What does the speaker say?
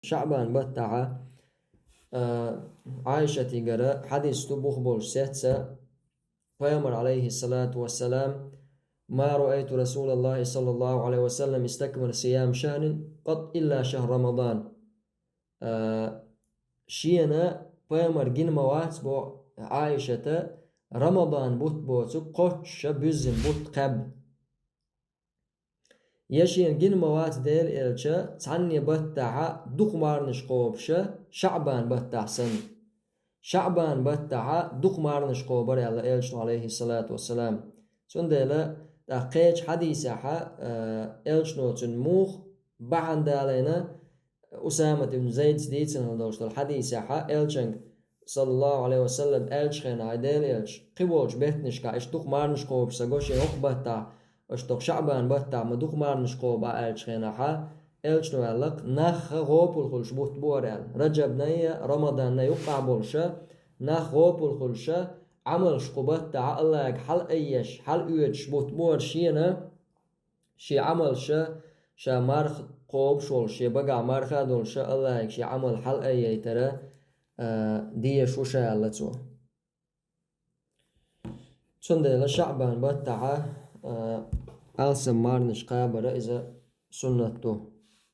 شعبان بتاع عائشة تجرى حديث تبوخ بول سيتسا فيامر عليه الصلاة والسلام ما رأيت رسول الله صلى الله عليه وسلم استكمل صيام شهر قط إلا شهر رمضان شينا فيامر جن موات بو عائشة رمضان بوت بوتو قوش بزن بوت قبل يشين جن موات ديل إلشا تعني بتاع دوخ مارنش قوبشا شعبان بتاع سن شعبان بتاع دوخ مارنش قوبر على إلش عليه الصلاة والسلام سندلا تقيج حديثها إلش نوتن موخ بعد علينا أسامة بن زيد ديتن هدوش الحديثها إلشنج صلى الله عليه وسلم إلش خين عدل إلش قبولش بيتنش كا إش دوخ مارنش قوبشا قوشي بتاع اشتوق شعبان بتاع مدوخ مارنش قوبا إلش خيناحا إلش نوالق نخ غوبل خلش بوت بورال رجب نية رمضان نيوقع بولشا نخ غوبل خلشا عمل شقوبات تاع الله حل أيش حل أيش بوت بور شينا شي عمل شا مارخ قوب شول شي بقى مارخا دول شا الله شي عمل حل أي ترى دي شو شا اللتو تندل شعبان بتاع ألسم مارنش قابر إذا سنته